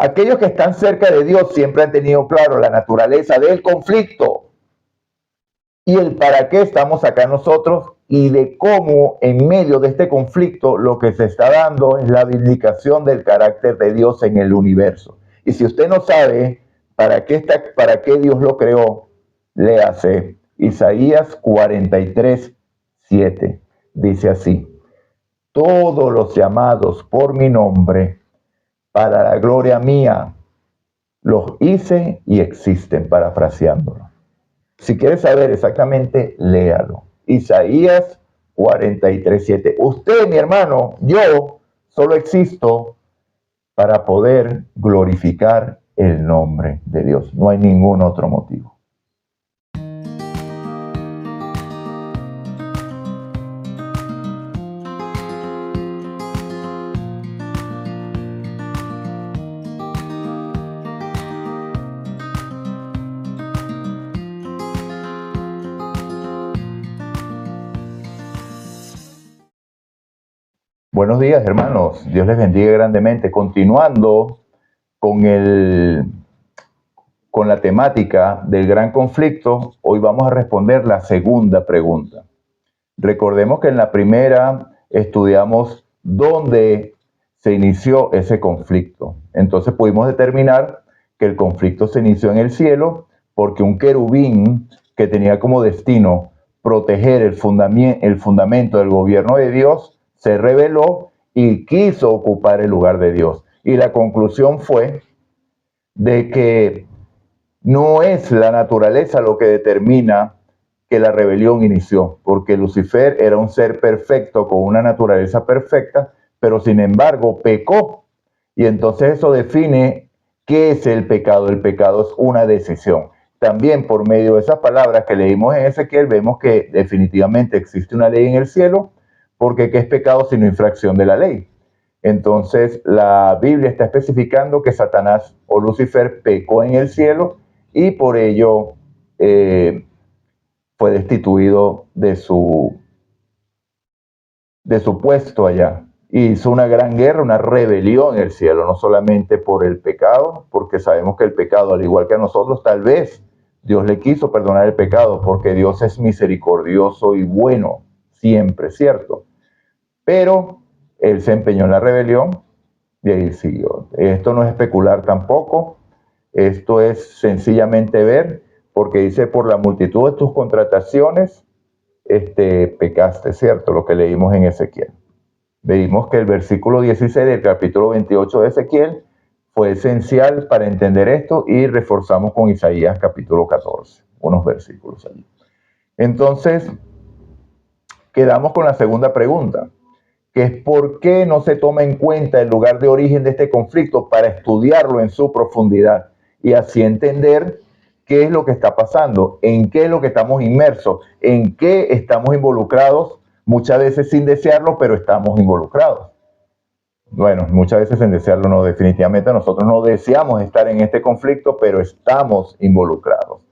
Aquellos que están cerca de Dios siempre han tenido claro la naturaleza del conflicto y el para qué estamos acá nosotros y de cómo en medio de este conflicto lo que se está dando es la vindicación del carácter de Dios en el universo. Y si usted no sabe para qué Dios lo creó, léase Isaías 43:7. Dice así: todos los llamados por mi nombre, para la gloria mía, los hice y existen, parafraseándolo. Si quieres saber exactamente, léalo. Isaías 43:7. Usted, mi hermano, yo solo existo para poder glorificar el nombre de Dios. No hay ningún otro motivo. Buenos días, hermanos. Dios les bendiga grandemente. Continuando con la temática del gran conflicto, hoy vamos a responder la segunda pregunta. Recordemos que en la primera estudiamos dónde se inició ese conflicto. Entonces pudimos determinar que el conflicto se inició en el cielo porque un querubín que tenía como destino proteger el fundamento del gobierno de Dios se rebeló y quiso ocupar el lugar de Dios. Y la conclusión fue de que no es la naturaleza lo que determina que la rebelión inició, porque Lucifer era un ser perfecto con una naturaleza perfecta, pero sin embargo pecó. Y entonces eso define qué es el pecado. El pecado es una decisión. También por medio de esas palabras que leímos en Ezequiel, vemos que definitivamente existe una ley en el cielo, porque ¿qué es pecado sino infracción de la ley? Entonces la Biblia está especificando que Satanás o Lucifer pecó en el cielo y por ello fue destituido de su puesto allá. Y hizo una gran guerra, una rebelión en el cielo, no solamente por el pecado, porque sabemos que el pecado, al igual que a nosotros, tal vez Dios le quiso perdonar el pecado, porque Dios es misericordioso y bueno, siempre, ¿cierto? Pero él se empeñó en la rebelión y ahí siguió. Esto no es especular tampoco, esto es sencillamente ver, porque dice, por la multitud de tus contrataciones, pecaste, ¿cierto? Lo que leímos en Ezequiel. Vimos que el versículo 16 del capítulo 28 de Ezequiel fue esencial para entender esto y reforzamos con Isaías capítulo 14, unos versículos allí. Entonces, quedamos con la segunda pregunta, que es ¿por qué no se toma en cuenta el lugar de origen de este conflicto para estudiarlo en su profundidad y así entender qué es lo que está pasando, en qué es lo que estamos inmersos, en qué estamos involucrados, muchas veces sin desearlo, pero estamos involucrados? Bueno, muchas veces sin desearlo, no, definitivamente nosotros no deseamos estar en este conflicto, pero estamos involucrados.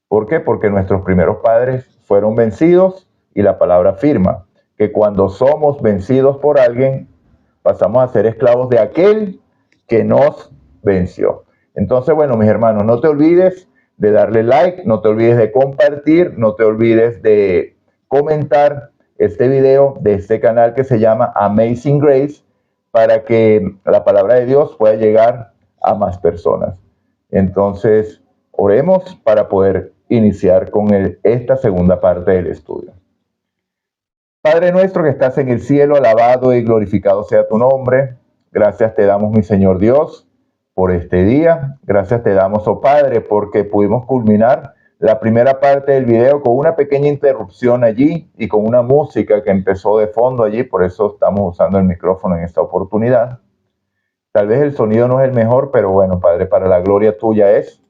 ¿Por qué? Porque nuestros primeros padres fueron vencidos y la palabra afirma que cuando somos vencidos por alguien, pasamos a ser esclavos de aquel que nos venció. Entonces, bueno, mis hermanos, no te olvides de darle like, no te olvides de compartir, no te olvides de comentar este video de este canal que se llama Amazing Grace para que la palabra de Dios pueda llegar a más personas. Entonces, oremos para poder iniciar con esta segunda parte del estudio. Padre nuestro que estás en el cielo, alabado y glorificado sea tu nombre. Gracias te damos, mi Señor Dios, por este día. Gracias te damos, oh Padre, porque pudimos culminar la primera parte del video con una pequeña interrupción allí y con una música que empezó de fondo allí. Por eso estamos usando el micrófono en esta oportunidad. Tal vez el sonido no es el mejor, pero bueno, Padre, para la gloria tuya es.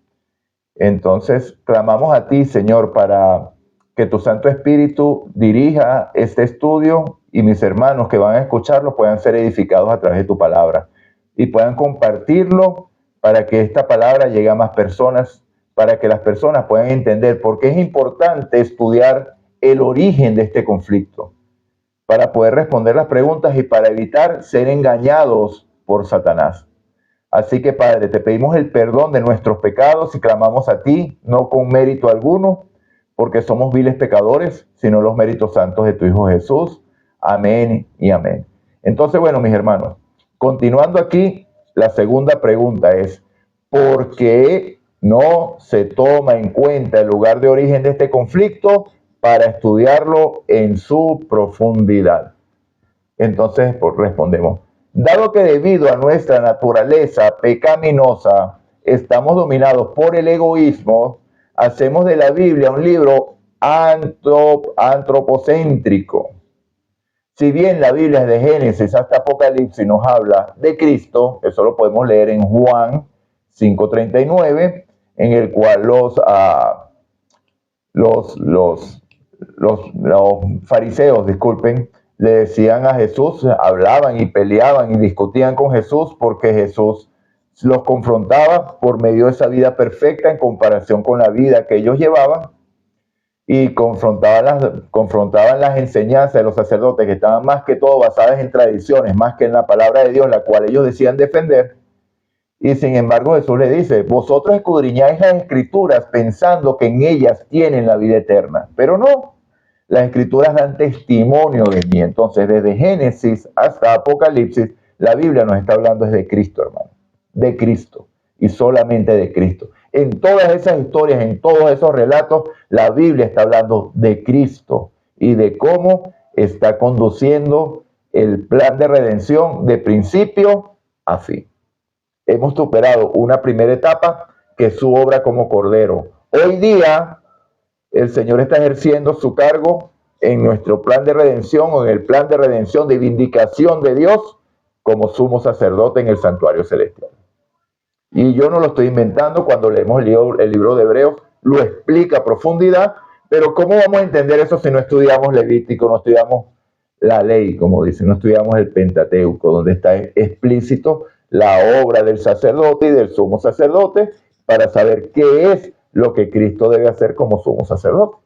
Entonces, clamamos a ti, Señor, para que tu Santo Espíritu dirija este estudio y mis hermanos que van a escucharlo puedan ser edificados a través de tu palabra y puedan compartirlo para que esta palabra llegue a más personas, para que las personas puedan entender por qué es importante estudiar el origen de este conflicto, para poder responder las preguntas y para evitar ser engañados por Satanás. Así que, Padre, te pedimos el perdón de nuestros pecados y clamamos a ti, no con mérito alguno, porque somos viles pecadores, sino los méritos santos de tu Hijo Jesús. Amén y amén. Entonces, bueno, mis hermanos, continuando aquí, la segunda pregunta es, ¿por qué no se toma en cuenta el lugar de origen de este conflicto para estudiarlo en su profundidad? Entonces, pues, respondemos, dado que debido a nuestra naturaleza pecaminosa estamos dominados por el egoísmo, hacemos de la Biblia un libro antropocéntrico. Si bien la Biblia es de Génesis hasta Apocalipsis nos habla de Cristo, eso lo podemos leer en Juan 5:39, en el cual los fariseos, disculpen, le decían a Jesús, hablaban y peleaban y discutían con Jesús porque Jesús los confrontaba por medio de esa vida perfecta en comparación con la vida que ellos llevaban, y confrontaban las enseñanzas de los sacerdotes, que estaban más que todo basadas en tradiciones, más que en la palabra de Dios, la cual ellos decían defender. Y sin embargo Jesús le dice, vosotros escudriñáis las escrituras pensando que en ellas tienen la vida eterna, pero no, las escrituras dan testimonio de mí. Entonces, desde Génesis hasta Apocalipsis, la Biblia nos está hablando de Cristo, hermano, de Cristo y solamente de Cristo. En todas esas historias, en todos esos relatos, la Biblia está hablando de Cristo y de cómo está conduciendo el plan de redención de principio a fin. Hemos superado una primera etapa, que es su obra como Cordero. Hoy día, el Señor está ejerciendo su cargo en nuestro plan de redención, o en el plan de redención de vindicación de Dios, como sumo sacerdote en el santuario celestial. Y yo no lo estoy inventando, cuando leemos el libro de Hebreos, lo explica a profundidad, pero ¿cómo vamos a entender eso si no estudiamos Levítico, no estudiamos la ley, como dicen, no estudiamos el Pentateuco, donde está explícito la obra del sacerdote y del sumo sacerdote, para saber qué es lo que Cristo debe hacer como sumo sacerdote?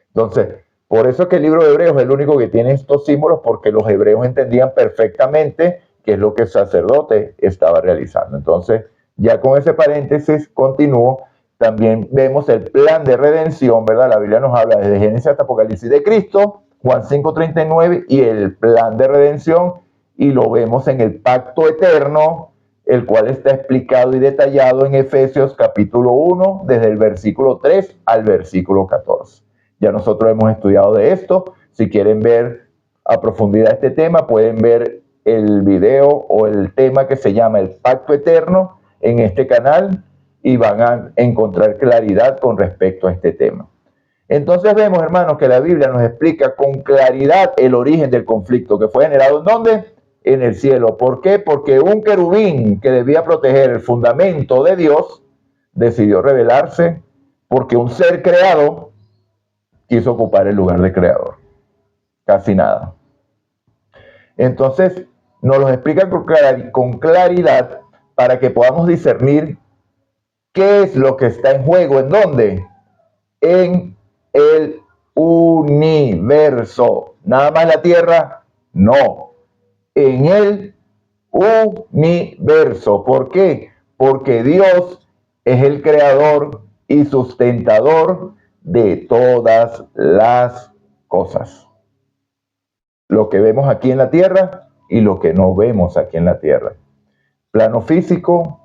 Entonces, por eso es que el libro de Hebreos es el único que tiene estos símbolos, porque los hebreos entendían perfectamente qué es lo que el sacerdote estaba realizando. Entonces, ya con ese paréntesis continúo. También vemos el plan de redención, ¿verdad? La Biblia nos habla desde Génesis hasta Apocalipsis de Cristo, Juan 5:39, y el plan de redención, y lo vemos en el pacto eterno, el cual está explicado y detallado en Efesios capítulo 1, desde el versículo 3 al versículo 14. Ya nosotros hemos estudiado de esto. Si quieren ver a profundidad este tema, pueden ver el video o el tema que se llama el pacto eterno en este canal, y van a encontrar claridad con respecto a este tema. Entonces vemos, hermanos, que la Biblia nos explica con claridad el origen del conflicto, que fue generado ¿en dónde? En el cielo. ¿Por qué? Porque un querubín que debía proteger el fundamento de Dios decidió rebelarse, porque un ser creado quiso ocupar el lugar del creador. Casi nada. Entonces nos lo explica con claridad para que podamos discernir qué es lo que está en juego. ¿En dónde? En el universo. ¿Nada más la tierra? No. En el universo. ¿Por qué? Porque Dios es el creador y sustentador de todas las cosas. Lo que vemos aquí en la tierra y lo que no vemos aquí en la tierra. Plano físico,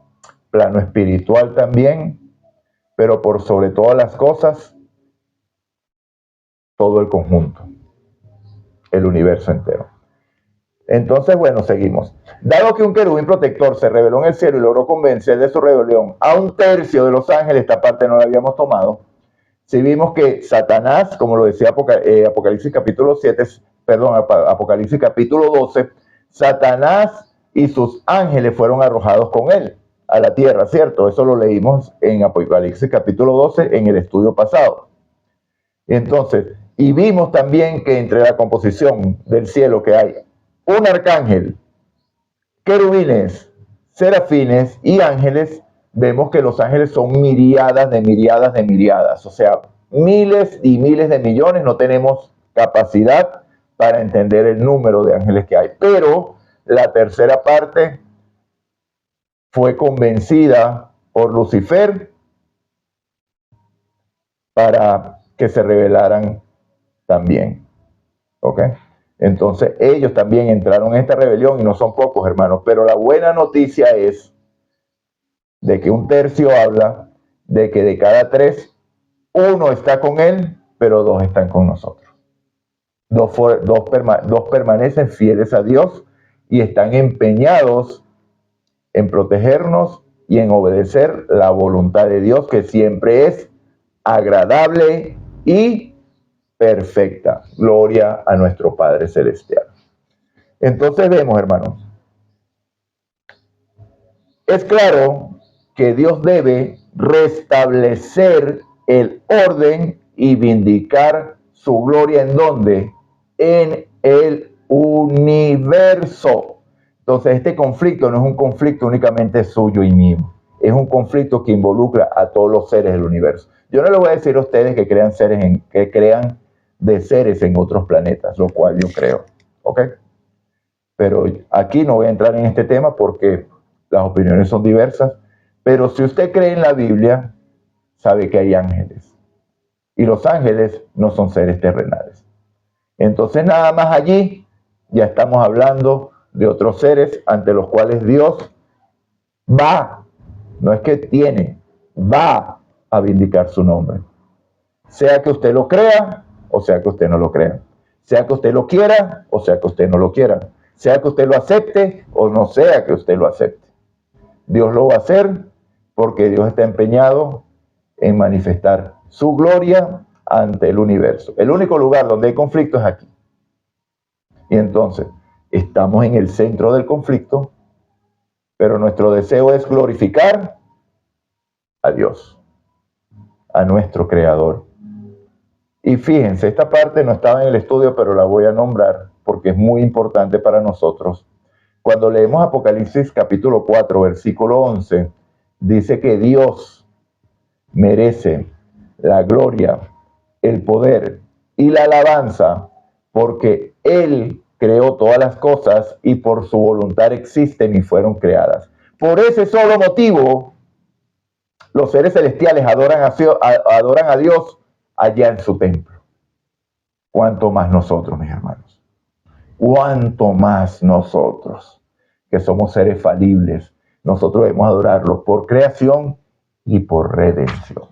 plano espiritual también, pero por sobre todas las cosas, todo el conjunto, el universo entero. Entonces, bueno, seguimos. Dado que un querubín protector se rebeló en el cielo y logró convencer de su rebelión a 1/3 de los ángeles, esta parte no la habíamos tomado. Si vimos que Satanás, como lo decía Apocalipsis capítulo 7, Apocalipsis capítulo 12, Satanás y sus ángeles fueron arrojados con él a la tierra, ¿cierto? Eso lo leímos en Apocalipsis capítulo 12 en el estudio pasado. Entonces, y vimos también que entre la composición del cielo que hay un arcángel, querubines, serafines y ángeles, vemos que los ángeles son miriadas de miriadas de miriadas, o sea, miles y miles de millones. No tenemos capacidad para entender el número de ángeles que hay, pero la tercera parte fue convencida por Lucifer para que se rebelaran también. ¿Ok? Entonces ellos también entraron en esta rebelión y no son pocos, hermanos. Pero la buena noticia es de que un tercio habla de que de cada tres, uno está con él, pero dos están con nosotros. Dos permanecen fieles a Dios y están empeñados en protegernos y en obedecer la voluntad de Dios, que siempre es agradable y perfecta. Gloria a nuestro Padre Celestial. Entonces vemos, hermanos, es claro que Dios debe restablecer el orden y vindicar su gloria en donde, en el universo. Entonces este conflicto no es un conflicto únicamente suyo y mío, es un conflicto que involucra a todos los seres del universo. Yo no les voy a decir a ustedes que crean de seres en otros planetas, lo cual yo creo, ¿ok? Pero aquí no voy a entrar en este tema porque las opiniones son diversas, pero si usted cree en la Biblia, sabe que hay ángeles. Y los ángeles no son seres terrenales. Entonces nada más allí ya estamos hablando de otros seres ante los cuales Dios va, no es que tiene, va a vindicar su nombre. Sea que usted lo crea o sea que usted no lo crea. Sea que usted lo quiera o sea que usted no lo quiera. Sea que usted lo acepte o no sea que usted lo acepte. Dios lo va a hacer porque Dios está empeñado en manifestar su gloria ante el universo. El único lugar donde hay conflicto es aquí. Y entonces, estamos en el centro del conflicto, pero nuestro deseo es glorificar a Dios, a nuestro Creador. Y fíjense, esta parte no estaba en el estudio, pero la voy a nombrar porque es muy importante para nosotros. Cuando leemos Apocalipsis capítulo 4, versículo 11, dice que Dios merece la gloria, el poder y la alabanza porque Él creó todas las cosas y por su voluntad existen y fueron creadas. Por ese solo motivo, los seres celestiales adoran a Dios allá en su templo. ¿Cuánto más nosotros, mis hermanos? ¿Cuánto más nosotros, que somos seres falibles? Nosotros debemos adorarlo por creación y por redención.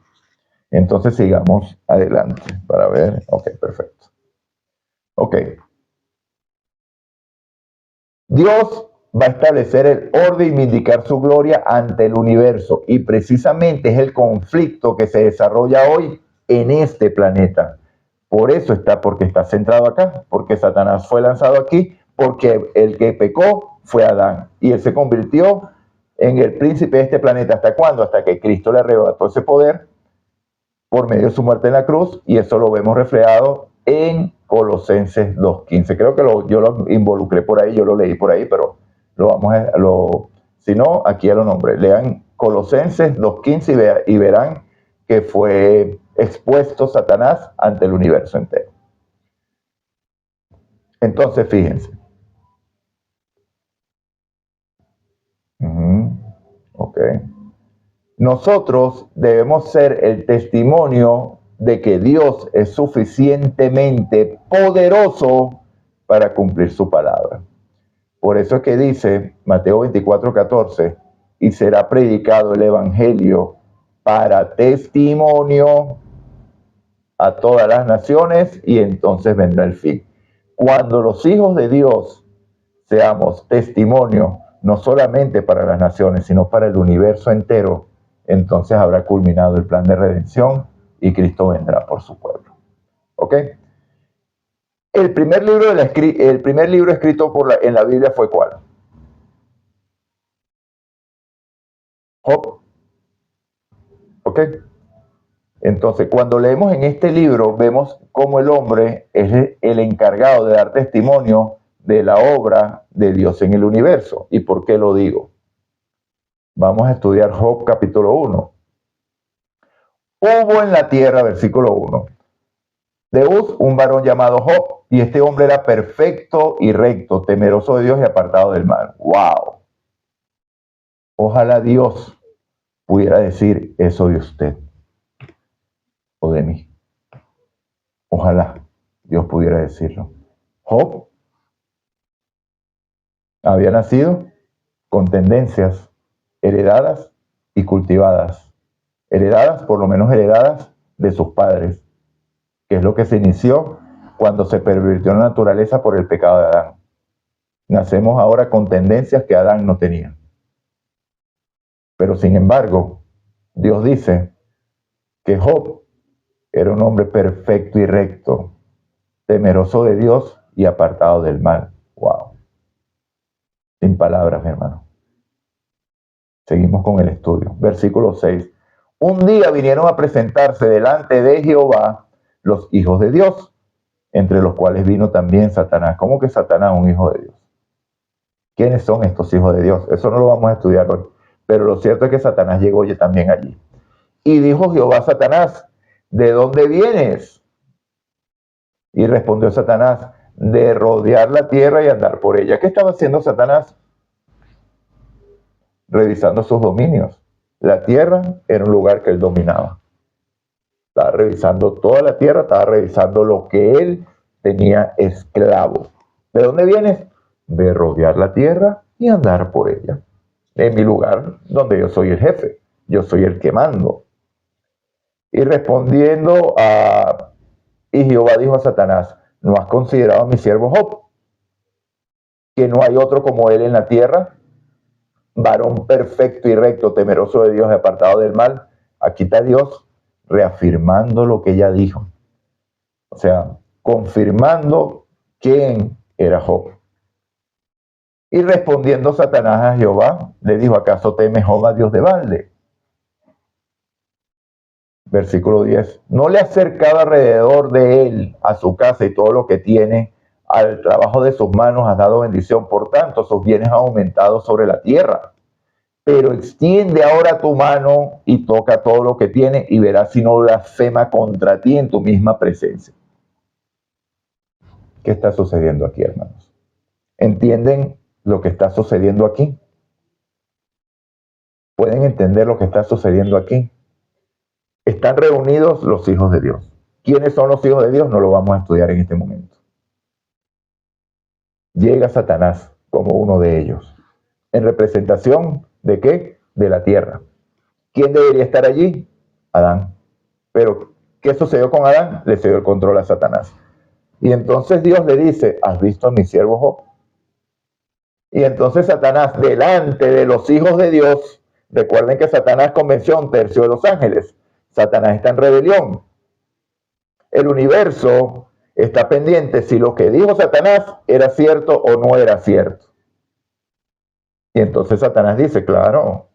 Entonces sigamos adelante para ver. Ok, perfecto. Ok. Dios va a establecer el orden y vindicar su gloria ante el universo. Y precisamente es el conflicto que se desarrolla hoy en este planeta. Por eso porque está centrado acá, porque Satanás fue lanzado aquí, porque el que pecó fue Adán. Y él se convirtió en el príncipe de este planeta. ¿Hasta cuándo? Hasta que Cristo le arrebató ese poder por medio de su muerte en la cruz, y eso lo vemos reflejado en Colosenses 2.15. Creo que yo lo involucré por ahí, yo lo leí por ahí, pero si no, aquí ya lo nombré. Lean Colosenses 2.15 y verán que fue expuesto Satanás ante el universo entero. Entonces, fíjense. Ok. Nosotros debemos ser el testimonio de que Dios es suficientemente poderoso para cumplir su palabra. Por eso es que dice Mateo 24:14, y será predicado el evangelio para testimonio a todas las naciones y entonces vendrá el fin. Cuando los hijos de Dios seamos testimonio, no solamente para las naciones, sino para el universo entero, entonces habrá culminado el plan de redención y Cristo vendrá por su pueblo. ¿Ok? El primer libro escrito en la Biblia fue ¿cuál? Job. ¿Ok? Entonces, cuando leemos en este libro, vemos cómo el hombre es el encargado de dar testimonio de la obra de Dios en el universo. ¿Y por qué lo digo? Vamos a estudiar Job capítulo 1. Hubo en la tierra, versículo 1, de Uz un varón llamado Job, y este hombre era perfecto y recto, temeroso de Dios y apartado del mal. ¡Wow! Ojalá Dios pudiera decir eso de usted o de mí. Ojalá Dios pudiera decirlo. Job había nacido con tendencias heredadas y cultivadas. Heredadas, por lo menos heredadas de sus padres, que es lo que se inició cuando se pervirtió la naturaleza por el pecado de Adán. Nacemos ahora con tendencias que Adán no tenía. Pero sin embargo, Dios dice que Job era un hombre perfecto y recto, temeroso de Dios y apartado del mal. Wow. Sin palabras, mi hermano. Seguimos con el estudio. Versículo 6. Un día vinieron a presentarse delante de Jehová los hijos de Dios, entre los cuales vino también Satanás. ¿Cómo que Satanás, un hijo de Dios? ¿Quiénes son estos hijos de Dios? Eso no lo vamos a estudiar hoy. Pero lo cierto es que Satanás llegó también allí. Y dijo Jehová a Satanás, ¿de dónde vienes? Y respondió Satanás, de rodear la tierra y andar por ella. ¿Qué estaba haciendo Satanás? Revisando sus dominios. La tierra era un lugar que él dominaba. Estaba revisando toda la tierra, estaba revisando lo que él tenía esclavo. ¿De dónde vienes? De rodear la tierra y andar por ella. En mi lugar, donde yo soy el jefe, yo soy el que mando. Y respondiendo y Jehová dijo a Satanás, ¿no has considerado a mi siervo Job? Que no hay otro como él en la tierra, varón perfecto y recto, temeroso de Dios y apartado del mal. Aquí está Dios reafirmando lo que ella dijo. O sea, confirmando quién era Job. Y respondiendo Satanás a Jehová, le dijo, ¿acaso teme Job a Dios de balde? Versículo 10. No le has cercado alrededor de él, a su casa y todo lo que tiene, al trabajo de sus manos has dado bendición. Por tanto, sus bienes han aumentado sobre la tierra. Pero extiende ahora tu mano y toca todo lo que tiene y verás si no blasfema contra ti en tu misma presencia. ¿Qué está sucediendo aquí, hermanos? ¿Entienden lo que está sucediendo aquí? ¿Pueden entender lo que está sucediendo aquí? Están reunidos los hijos de Dios. ¿Quiénes son los hijos de Dios? No lo vamos a estudiar en este momento. Llega Satanás como uno de ellos. ¿En representación de qué? De la tierra. ¿Quién debería estar allí? Adán. Pero, ¿qué sucedió con Adán? Le cedió el control a Satanás. Y entonces Dios le dice, ¿has visto a mi siervo Job? Y entonces Satanás, delante de los hijos de Dios, recuerden que Satanás convenció a un tercio de los ángeles. Satanás está en rebelión. El universo está pendiente si lo que dijo Satanás era cierto o no era cierto. Y entonces Satanás dice, claro,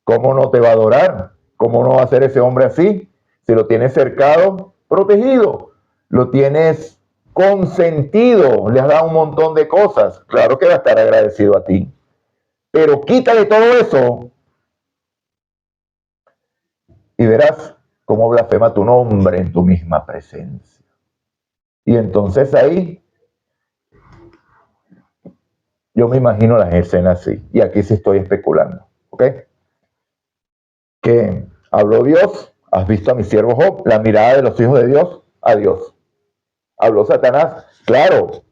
¿cómo no te va a adorar? ¿Cómo no va a ser ese hombre así? Si lo tienes cercado, protegido, lo tienes consentido, le has dado un montón de cosas. Claro que va a estar agradecido a ti. Pero quítale todo eso y verás cómo blasfema tu nombre en tu misma presencia. Y entonces ahí yo me imagino las escenas así. Y aquí sí estoy especulando. ¿Ok? Que habló Dios, has visto a mi siervo Job, la mirada de los hijos de Dios a Dios. Habló Satanás, claro.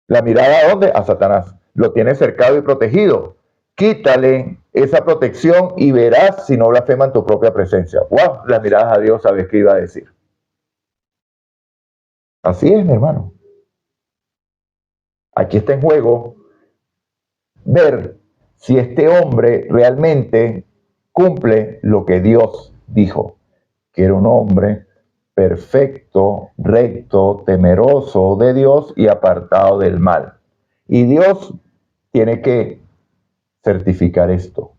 ¿La mirada a dónde? A Satanás. Lo tiene cercado y protegido. Quítale esa protección y verás si no blasfema en tu propia presencia. ¡Wow! La mirada a Dios, ¿sabes qué iba a decir? Así es, mi hermano. Aquí está en juego ver si este hombre realmente cumple lo que Dios dijo, que era un hombre perfecto, recto, temeroso de Dios y apartado del mal. Y Dios tiene que certificar esto.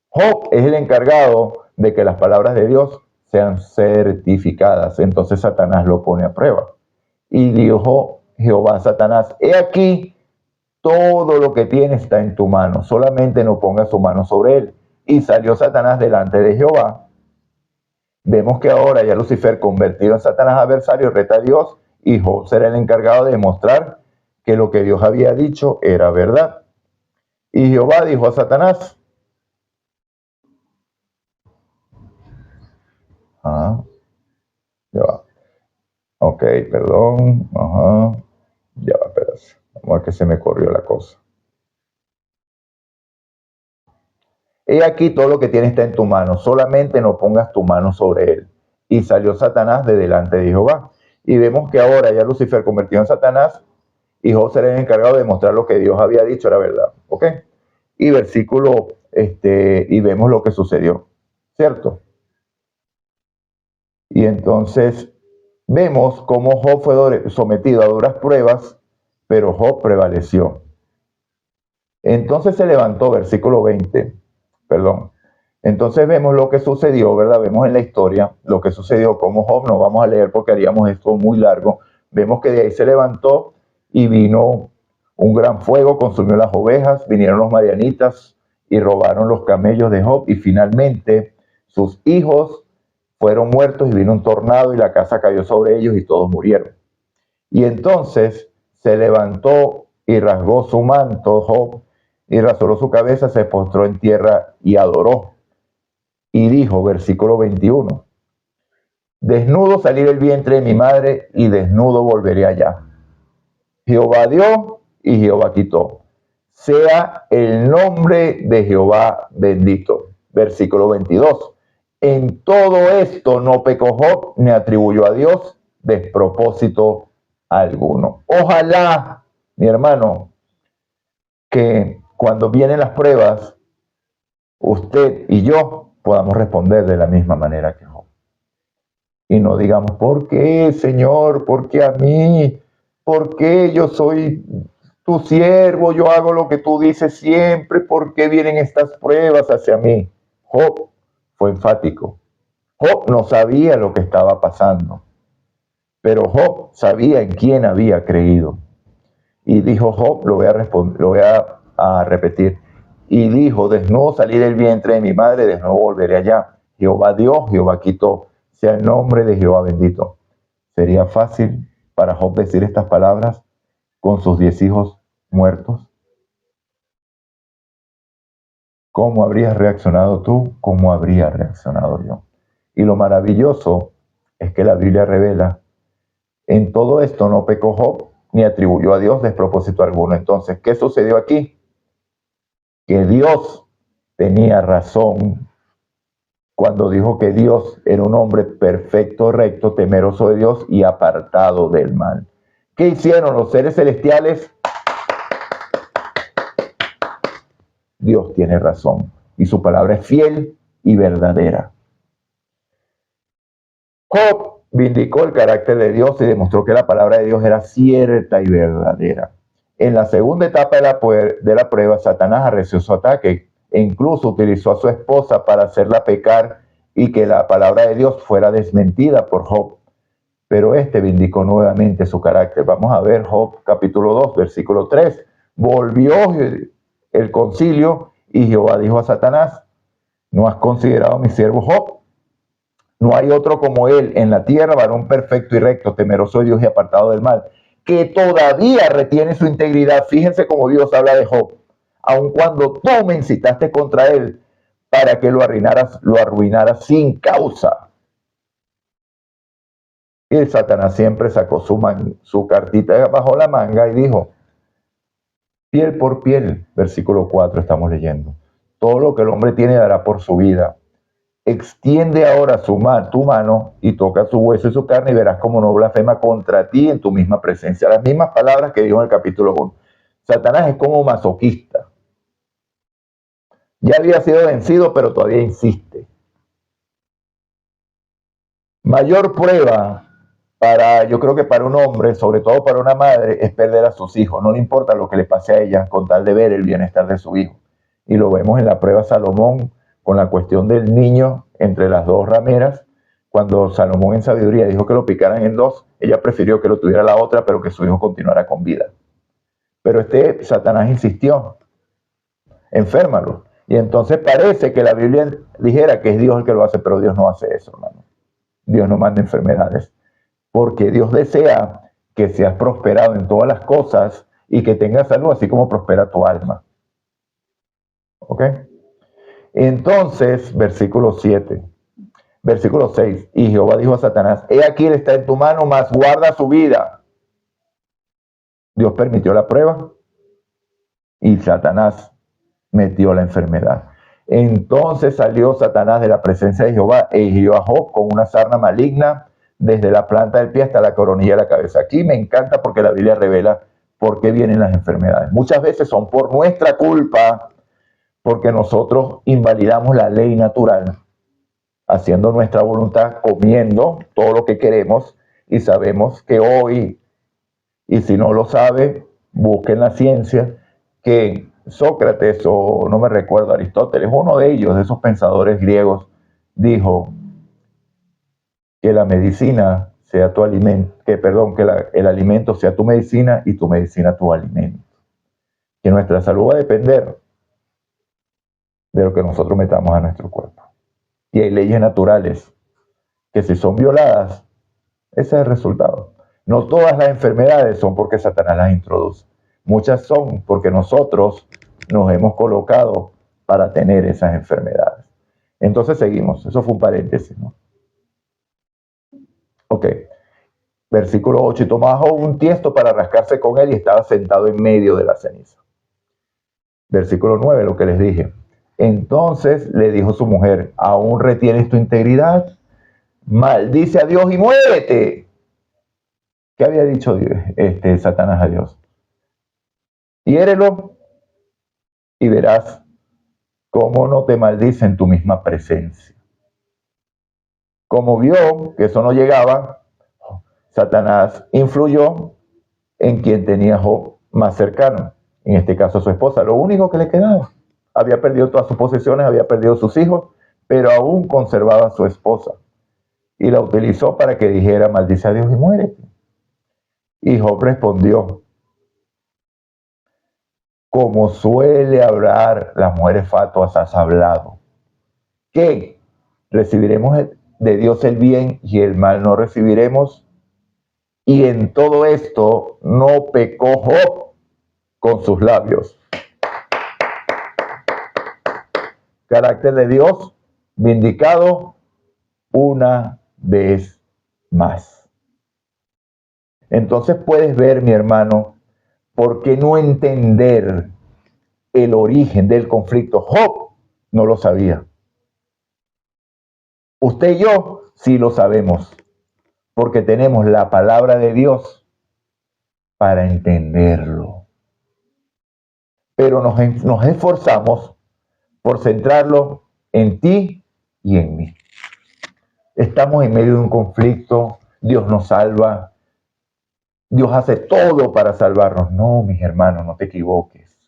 Job es el encargado de que las palabras de Dios sean certificadas. Entonces Satanás lo pone a prueba. Y dijo Jehová a Satanás, he aquí, todo lo que tiene está en tu mano, solamente no pongas su mano sobre él. Y salió Satanás delante de Jehová. Vemos que ahora ya Lucifer, convertido en Satanás adversario, reta a Dios, y Job será el encargado de demostrar que lo que Dios había dicho era verdad. Y Jehová dijo a Satanás, ya va, ok, perdón, ya va, espérate, vamos a ver que se me corrió la cosa. He aquí todo lo que tiene está en tu mano, solamente no pongas tu mano sobre él. Y salió Satanás de delante de Jehová. Y vemos que ahora ya Lucifer convertido en Satanás, y Job será el encargado de mostrar lo que Dios había dicho era verdad. ¿Ok? Y y vemos lo que sucedió, ¿cierto? Y entonces vemos cómo Job fue sometido a duras pruebas, pero Job prevaleció. Entonces se levantó, versículo 20, perdón. Entonces vemos lo que sucedió, ¿verdad? Vemos en la historia lo que sucedió, como Job, no vamos a leer porque haríamos esto muy largo. Vemos que de ahí se levantó y vino un gran fuego, consumió las ovejas, vinieron los madianitas y robaron los camellos de Job y finalmente sus hijos fueron muertos y vino un tornado y la casa cayó sobre ellos y todos murieron. Y entonces se levantó y rasgó su manto Job y rasuró su cabeza, se postró en tierra y adoró. Y dijo, versículo 21, desnudo salí del vientre de mi madre y desnudo volveré allá. Jehová dio y Jehová quitó. Sea el nombre de Jehová bendito. Versículo 22. En todo esto no pecó Job ni atribuyó a Dios despropósito alguno. Ojalá, mi hermano, que cuando vienen las pruebas, usted y yo podamos responder de la misma manera que Job. Y no digamos, ¿por qué, Señor? ¿Por qué a mí? ¿Por qué yo soy tu siervo? Yo hago lo que tú dices siempre. ¿Por qué vienen estas pruebas hacia mí? Job fue enfático. Job no sabía lo que estaba pasando, pero Job sabía en quién había creído. Y dijo Job, lo voy a repetir. Y dijo, desnudo salí del vientre de mi madre, desnudo volveré allá. Jehová dio, Jehová quitó. Sea el nombre de Jehová bendito. ¿Sería fácil para Job decir estas palabras con sus 10 hijos muertos? ¿Cómo habrías reaccionado tú? ¿Cómo habría reaccionado yo? Y lo maravilloso es que la Biblia revela, en todo esto no pecó Job ni atribuyó a Dios despropósito alguno. Entonces, ¿qué sucedió aquí? Que Dios tenía razón cuando dijo que Dios era un hombre perfecto, recto, temeroso de Dios y apartado del mal. ¿Qué hicieron los seres celestiales? Dios tiene razón y su palabra es fiel y verdadera. Job vindicó el carácter de Dios y demostró que la palabra de Dios era cierta y verdadera. En la segunda etapa de la prueba, Satanás arreció su ataque e incluso utilizó a su esposa para hacerla pecar y que la palabra de Dios fuera desmentida por Job. Pero este vindicó nuevamente su carácter. Vamos a ver Job capítulo 2, versículo 3. Volvió el concilio y Jehová dijo a Satanás, ¿no has considerado a mi siervo Job? No hay otro como él en la tierra, varón perfecto y recto, temeroso de Dios y apartado del mal, que todavía retiene su integridad. Fíjense cómo Dios habla de Job. Aun cuando tú me incitaste contra él para que lo arruinaras sin causa. Y Satanás siempre sacó su cartita bajo la manga y dijo, piel por piel, versículo 4 estamos leyendo. Todo lo que el hombre tiene dará por su vida. Extiende ahora tu mano y toca su hueso y su carne y verás cómo no blasfema contra ti en tu misma presencia. Las mismas palabras que dijo en el capítulo 1. Satanás es como masoquista. Ya había sido vencido, pero todavía insiste. Mayor prueba yo creo que para un hombre, sobre todo para una madre, es perder a sus hijos. No le importa lo que le pase a ella con tal de ver el bienestar de su hijo. Y lo vemos en la prueba Salomón con la cuestión del niño entre las dos rameras. Cuando Salomón en sabiduría dijo que lo picaran en dos, ella prefirió que lo tuviera la otra, pero que su hijo continuara con vida. Pero Satanás insistió, enférmalo. Y entonces parece que la Biblia dijera que es Dios el que lo hace, pero Dios no hace eso, hermano. Dios no manda enfermedades. Porque Dios desea que seas prosperado en todas las cosas y que tengas salud, así como prospera tu alma. ¿Ok? Entonces, versículo 7. Versículo 6. Y Jehová dijo a Satanás, he aquí él está en tu mano, mas guarda su vida. Dios permitió la prueba y Satanás metió la enfermedad. Entonces salió Satanás de la presencia de Jehová e hirió a Job con una sarna maligna desde la planta del pie hasta la coronilla de la cabeza. Aquí me encanta porque la Biblia revela por qué vienen las enfermedades. Muchas veces son por nuestra culpa, porque nosotros invalidamos la ley natural, haciendo nuestra voluntad, comiendo todo lo que queremos, y sabemos que hoy, y si no lo sabe, busquen la ciencia, que Sócrates, o no me recuerdo, Aristóteles, uno de ellos, de esos pensadores griegos, dijo que la medicina sea tu alimento, el alimento sea tu medicina y tu medicina tu alimento. Que nuestra salud va a depender de lo que nosotros metamos a nuestro cuerpo. Y hay leyes naturales que si son violadas, ese es el resultado. No todas las enfermedades son porque Satanás las introduce. Muchas son porque nosotros nos hemos colocado para tener esas enfermedades. Entonces seguimos. Eso fue un paréntesis, ¿no? Ok. Versículo 8. Y tomaba un tiesto para rascarse con él y estaba sentado en medio de la ceniza. Versículo 9, lo que les dije. Entonces le dijo su mujer, ¿aún retienes tu integridad? Maldice a Dios y muérete. ¿Qué había dicho Satanás a Dios? Hiérelo y verás cómo no te maldice en tu misma presencia. Como vio que eso no llegaba, Satanás influyó en quien tenía Job más cercano, en este caso su esposa, lo único que le quedaba. Había perdido todas sus posesiones, había perdido sus hijos, pero aún conservaba a su esposa. Y la utilizó para que dijera, maldice a Dios y muérete. Y Job respondió, como suele hablar las mujeres fatuas, has hablado, que recibiremos de Dios el bien y el mal no recibiremos. Y en todo esto no pecó Job con sus labios. Carácter de Dios vindicado una vez más. Entonces puedes ver, mi hermano, por qué no entender el origen del conflicto. Job no lo sabía. Usted y yo sí lo sabemos, porque tenemos la palabra de Dios para entenderlo. Pero nos esforzamos por centrarlo en ti y en mí. Estamos en medio de un conflicto, Dios nos salva, Dios hace todo para salvarnos. No, mis hermanos, no te equivoques.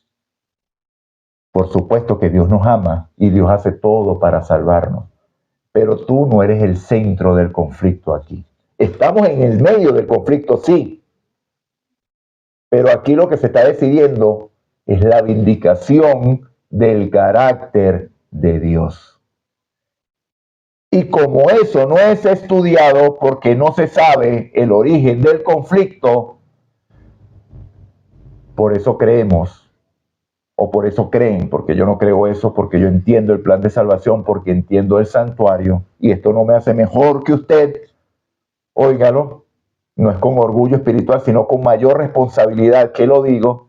Por supuesto que Dios nos ama y Dios hace todo para salvarnos, pero tú no eres el centro del conflicto aquí. Estamos en el medio del conflicto, sí, pero aquí lo que se está decidiendo es la vindicación del carácter de Dios. Y como eso no es estudiado porque no se sabe el origen del conflicto, por eso creemos, o por eso creen, porque yo no creo eso, porque yo entiendo el plan de salvación, porque entiendo el santuario, y esto no me hace mejor que usted, óigalo, no es con orgullo espiritual, sino con mayor responsabilidad que lo digo,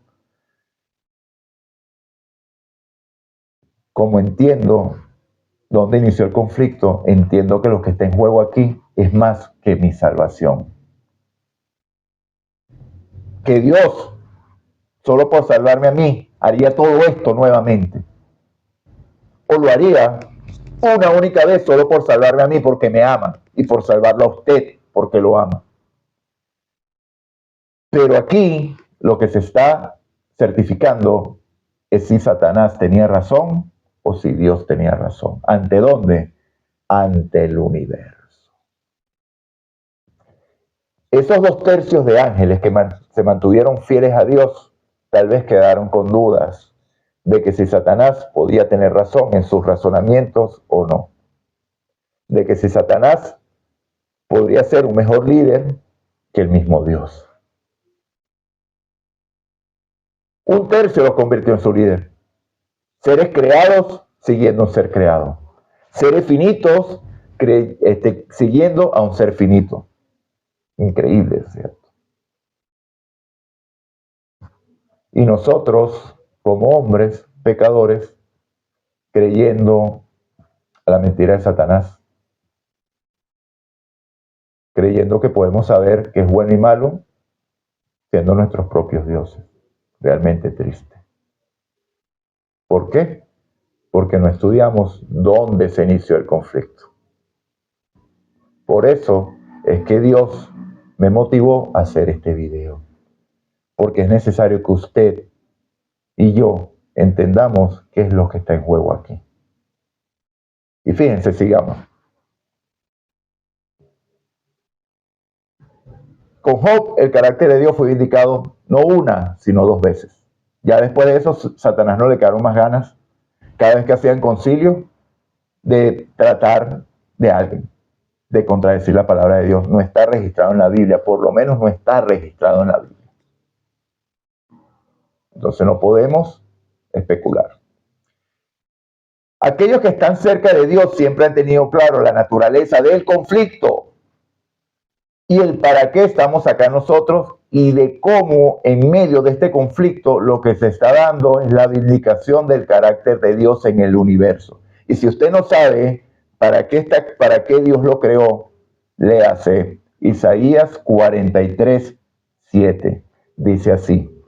como entiendo dónde inició el conflicto, entiendo que lo que está en juego aquí es más que mi salvación. Que Dios, solo por salvarme a mí, haría todo esto nuevamente. O lo haría una única vez solo por salvarme a mí porque me ama y por salvarlo a usted porque lo ama. Pero aquí lo que se está certificando es si Satanás tenía razón o si Dios tenía razón. ¿Ante dónde? Ante el universo. Esos 2/3 de ángeles que se mantuvieron fieles a Dios tal vez quedaron con dudas de que si Satanás podía tener razón en sus razonamientos o no. De que si Satanás podría ser un mejor líder que el mismo Dios. 1/3 los convirtió en su líder. Seres creados siguiendo un ser creado. Seres finitos siguiendo a un ser finito. Increíble, ¿cierto? Y nosotros, como hombres pecadores, creyendo a la mentira de Satanás, creyendo que podemos saber qué es bueno y malo, siendo nuestros propios dioses. Realmente triste. ¿Por qué? Porque no estudiamos dónde se inició el conflicto. Por eso es que Dios me motivó a hacer este video. Porque es necesario que usted y yo entendamos qué es lo que está en juego aquí. Y fíjense, sigamos. Con Job, el carácter de Dios fue indicado no una, sino dos veces. Ya después de eso, Satanás no le quedaron más ganas, cada vez que hacían concilio, de tratar de alguien, de contradecir la palabra de Dios. No está registrado en la Biblia, por lo menos no está registrado en la Biblia. Entonces no podemos especular. Aquellos que están cerca de Dios siempre han tenido claro la naturaleza del conflicto y el para qué estamos acá nosotros y de cómo en medio de este conflicto lo que se está dando es la vindicación del carácter de Dios en el universo. Y si usted no sabe para qué Dios lo creó, léase Isaías 43:7. Dice así: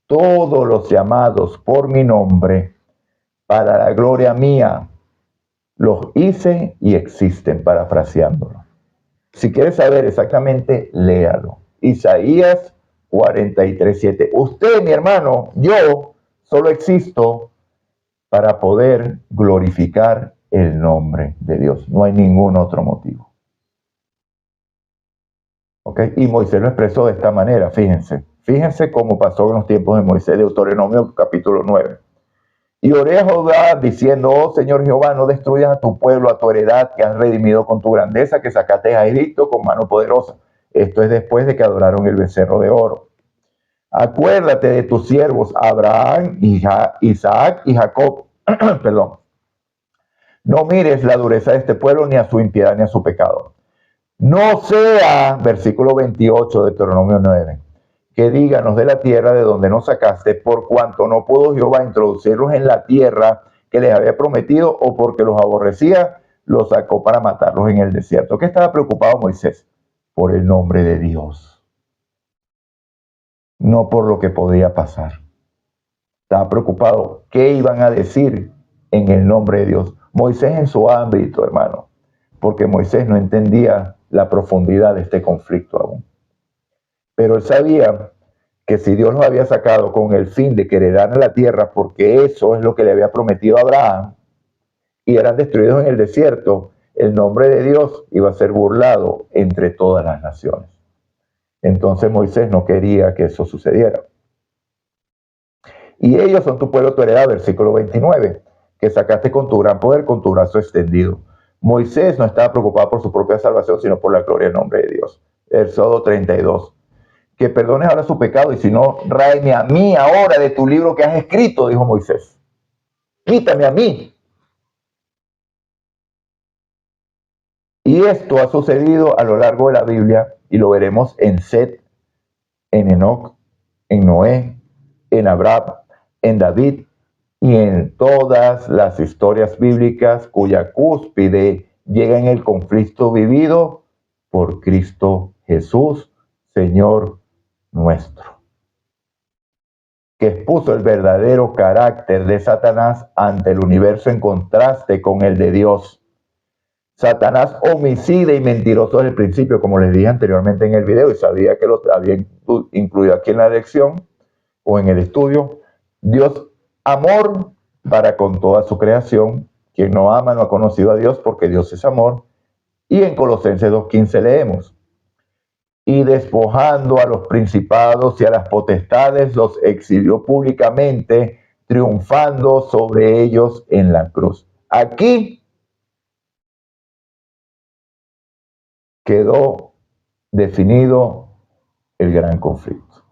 todos los llamados por mi nombre, para la gloria mía, los hice y existen, parafraseándolo. Si quieres saber exactamente, léalo. Isaías 43:7. Usted, mi hermano, yo solo existo para poder glorificar el nombre de Dios. No hay ningún otro motivo. ¿Ok? Y Moisés lo expresó de esta manera, fíjense. Fíjense cómo pasó en los tiempos de Moisés, Deuteronomio capítulo 9. Y oré a Jehová diciendo: oh Señor Jehová, no destruyas a tu pueblo, a tu heredad, que has redimido con tu grandeza, que sacaste a Egipto con mano poderosa. Esto es después de que adoraron el becerro de oro. Acuérdate de tus siervos Abraham, Isaac y Jacob. Perdón. No mires la dureza de este pueblo, ni a su impiedad, ni a su pecado. No sea, versículo 28 de Deuteronomio 9, que díganos de la tierra de donde nos sacaste, por cuanto no pudo Jehová introducirlos en la tierra que les había prometido, o porque los aborrecía, los sacó para matarlos en el desierto. ¿Qué estaba preocupado Moisés? Por el nombre de Dios, no por lo que podía pasar. Estaba preocupado qué iban a decir en el nombre de Dios. Moisés en su ámbito, hermano, porque Moisés no entendía la profundidad de este conflicto aún. Pero él sabía que si Dios los había sacado con el fin de que heredaran la tierra, porque eso es lo que le había prometido a Abraham, y eran destruidos en el desierto, el nombre de Dios iba a ser burlado entre todas las naciones. Entonces Moisés no quería que eso sucediera. Y ellos son tu pueblo, tu heredad, versículo 29, que sacaste con tu gran poder, con tu brazo extendido. Moisés no estaba preocupado por su propia salvación, sino por la gloria del nombre de Dios. Éxodo 32. Que perdones ahora su pecado, y si no, ráeme a mí ahora de tu libro que has escrito, dijo Moisés. Quítame a mí. Y esto ha sucedido a lo largo de la Biblia, y lo veremos en Set, en Enoc, en Noé, en Abraham, en David, y en todas las historias bíblicas cuya cúspide llega en el conflicto vivido por Cristo Jesús, Señor nuestro, que expuso el verdadero carácter de Satanás ante el universo en contraste con el de Dios. Satanás, homicida y mentiroso desde el principio, como les dije anteriormente en el video, y sabía que lo había incluido aquí en la lección o en el estudio. Dios, amor para con toda su creación. Quien no ama no ha conocido a Dios, porque Dios es amor. Y en Colosenses 2:15 leemos: y despojando a los principados y a las potestades, los exhibió públicamente, triunfando sobre ellos en la cruz. Aquí quedó definido el gran conflicto.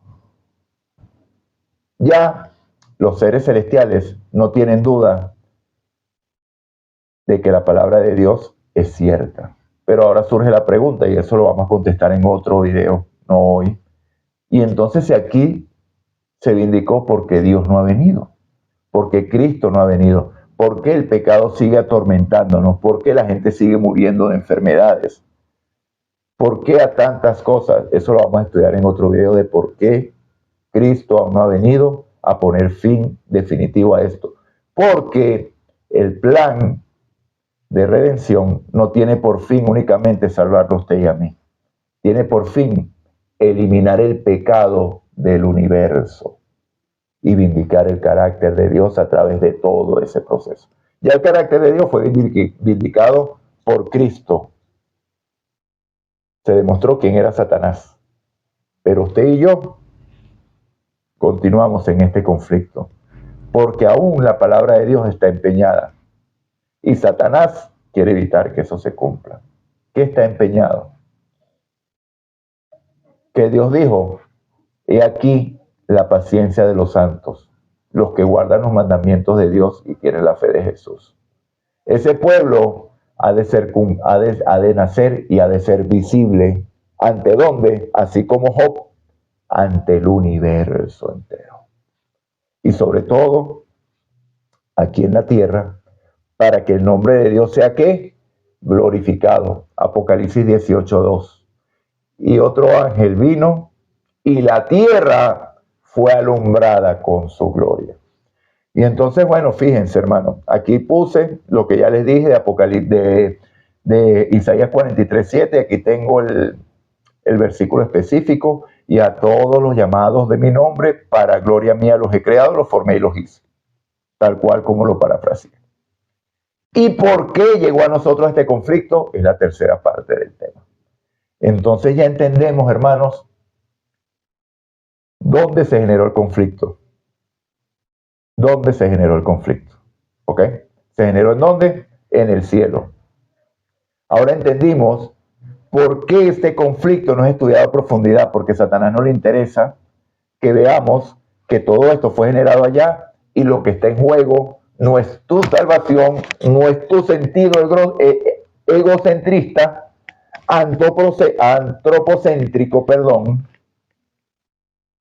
Ya los seres celestiales no tienen duda de que la palabra de Dios es cierta. Pero ahora surge la pregunta, y eso lo vamos a contestar en otro video, no hoy. Y entonces si aquí se vindicó porque Dios no ha venido, porque Cristo no ha venido, porque el pecado sigue atormentándonos, porque la gente sigue muriendo de enfermedades, por qué a tantas cosas. Eso lo vamos a estudiar en otro video de por qué Cristo aún no ha venido a poner fin definitivo a esto. Porque el plan de redención no tiene por fin únicamente salvarlo a usted y a mí. Tiene por fin eliminar el pecado del universo y vindicar el carácter de Dios a través de todo ese proceso. Ya el carácter de Dios fue vindicado por Cristo. Se demostró quién era Satanás. Pero usted y yo continuamos en este conflicto, porque aún la palabra de Dios está empeñada. Y Satanás quiere evitar que eso se cumpla. ¿Qué está empeñado? Que Dios dijo, he aquí la paciencia de los santos, los que guardan los mandamientos de Dios y tienen la fe de Jesús. Ese pueblo ha de nacer y ha de ser visible. ¿Ante dónde? Así como Job, ante el universo entero. Y sobre todo, aquí en la tierra, para que el nombre de Dios sea ¿qué? Glorificado. Apocalipsis 18:2. Y otro ángel vino y la tierra fue alumbrada con su gloria. Y entonces, bueno, fíjense, hermano, aquí puse lo que ya les dije de Apocalipsis, de Isaías 43:7. Aquí tengo el versículo específico. Y a todos los llamados de mi nombre, para gloria mía los he creado, los formé y los hice. Tal cual como lo parafraseé. ¿Y por qué llegó a nosotros este conflicto? Es la tercera parte del tema. Entonces ya entendemos, hermanos, dónde se generó el conflicto. ¿Dónde se generó el conflicto? ¿Ok? ¿Se generó en dónde? En el cielo. Ahora entendimos por qué este conflicto no es estudiado a profundidad, porque a Satanás no le interesa que veamos que todo esto fue generado allá y lo que está en juego no es tu salvación, no es tu sentido egocentrista, antropocéntrico,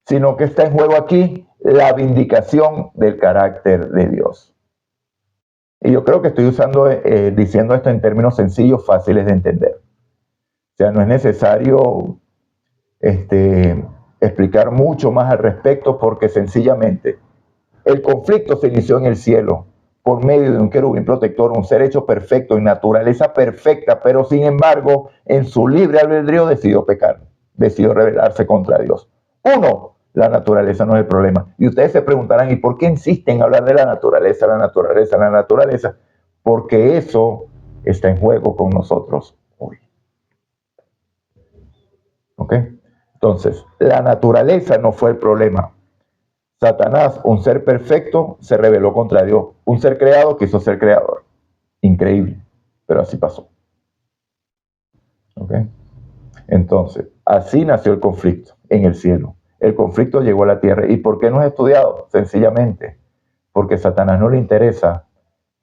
sino que está en juego aquí la vindicación del carácter de Dios. Y yo creo que estoy diciendo esto en términos sencillos, fáciles de entender. O sea, no es necesario explicar mucho más al respecto, porque sencillamente el conflicto se inició en el cielo por medio de un querubín protector, un ser hecho perfecto, en naturaleza perfecta, pero sin embargo, en su libre albedrío decidió pecar, decidió rebelarse contra Dios. Uno, la naturaleza no es el problema. Y ustedes se preguntarán, ¿y por qué insisten en hablar de la naturaleza, la naturaleza, la naturaleza? Porque eso está en juego con nosotros hoy. ¿Ok? Entonces, la naturaleza no fue el problema. Satanás, un ser perfecto, se rebeló contra Dios. Un ser creado quiso ser creador. Increíble, pero así pasó. ¿Ok? Entonces, así nació el conflicto en el cielo. El conflicto llegó a la tierra. ¿Y por qué no es estudiado? Sencillamente, porque a Satanás no le interesa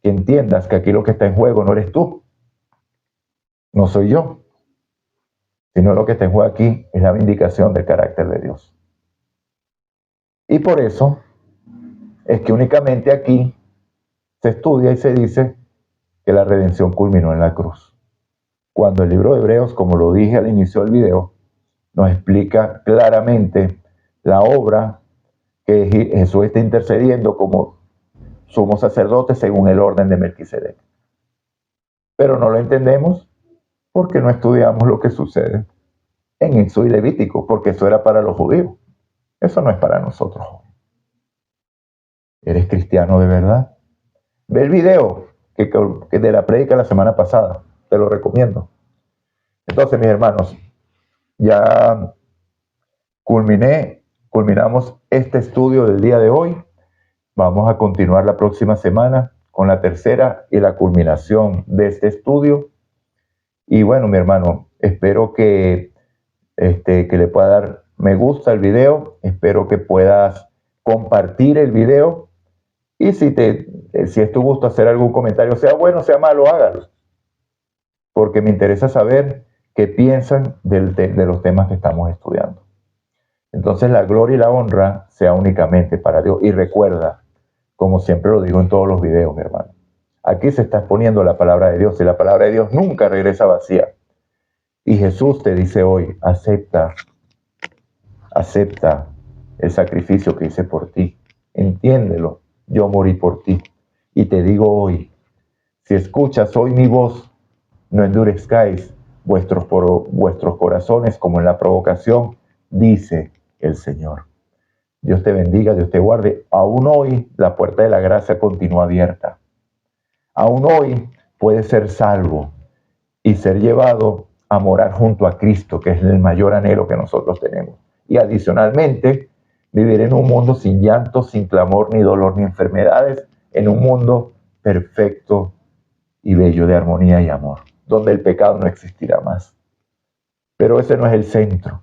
que entiendas que aquí lo que está en juego no eres tú, no soy yo, sino lo que está en juego aquí es la vindicación del carácter de Dios. Y por eso es que únicamente aquí se estudia y se dice que la redención culminó en la cruz. Cuando el libro de Hebreos, como lo dije al inicio del video, nos explica claramente la obra que Jesús está intercediendo como sumo sacerdote según el orden de Melquisedec. Pero no lo entendemos porque no estudiamos lo que sucede en Éxodo y Levítico, porque eso era para los judíos. Eso no es para nosotros. ¿Eres cristiano de verdad? Ve el video que de la prédica la semana pasada. Te lo recomiendo. Entonces, mis hermanos, ya culminamos este estudio del día de hoy. Vamos a continuar la próxima semana con la tercera y la culminación de este estudio. Y bueno, mi hermano, espero que le pueda dar me gusta al video. Espero que puedas compartir el video y si es tu gusto hacer algún comentario, sea bueno, sea malo, hágalo. Porque me interesa saber qué piensan de los temas que estamos estudiando. Entonces la gloria y la honra sea únicamente para Dios. Y recuerda, como siempre lo digo en todos los videos, mi hermano, aquí se está exponiendo la palabra de Dios y la palabra de Dios nunca regresa vacía. Y Jesús te dice hoy, acepta el sacrificio que hice por ti. Entiéndelo, yo morí por ti. Y te digo hoy, si escuchas hoy mi voz, no endurezcáis vuestros corazones como en la provocación, dice el Señor. Dios te bendiga, Dios te guarde. Aún hoy la puerta de la gracia continúa abierta. Aún hoy puedes ser salvo y ser llevado a morar junto a Cristo, que es el mayor anhelo que nosotros tenemos. Y adicionalmente, vivir en un mundo sin llanto, sin clamor, ni dolor, ni enfermedades, en un mundo perfecto y bello de armonía y amor, donde el pecado no existirá más. Pero ese no es el centro,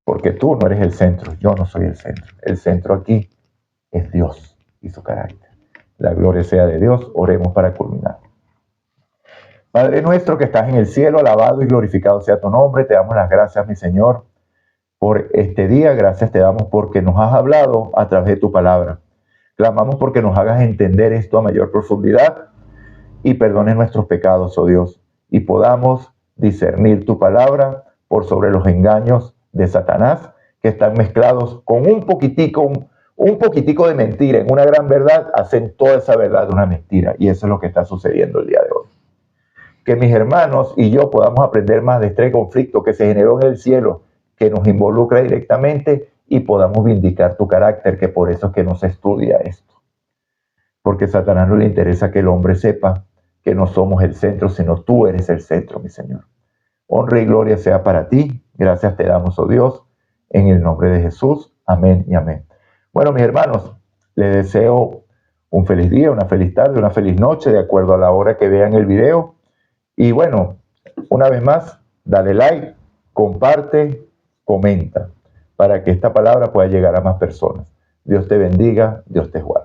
porque tú no eres el centro, yo no soy el centro. El centro aquí es Dios y su carácter. La gloria sea de Dios. Oremos para culminar. Padre nuestro que estás en el cielo, alabado y glorificado sea tu nombre. Te damos las gracias, mi Señor, por este día. Gracias te damos porque nos has hablado a través de tu palabra. Clamamos porque nos hagas entender esto a mayor profundidad y perdones nuestros pecados, oh Dios, y podamos discernir tu palabra por sobre los engaños de Satanás que están mezclados con un poquitico de mentira. En una gran verdad hacen toda esa verdad una mentira, y eso es lo que está sucediendo el día de hoy. Que mis hermanos y yo podamos aprender más de este conflicto que se generó en el cielo, que nos involucra directamente, y podamos vindicar tu carácter, que por eso es que no se estudia esto. Porque a Satanás no le interesa que el hombre sepa que no somos el centro, sino tú eres el centro, mi Señor. Honra y gloria sea para ti. Gracias te damos, oh Dios, en el nombre de Jesús. Amén y amén. Bueno, mis hermanos, les deseo un feliz día, una feliz tarde, una feliz noche, de acuerdo a la hora que vean el video. Y bueno, una vez más, dale like, comparte, comenta, para que esta palabra pueda llegar a más personas. Dios te bendiga, Dios te guarde.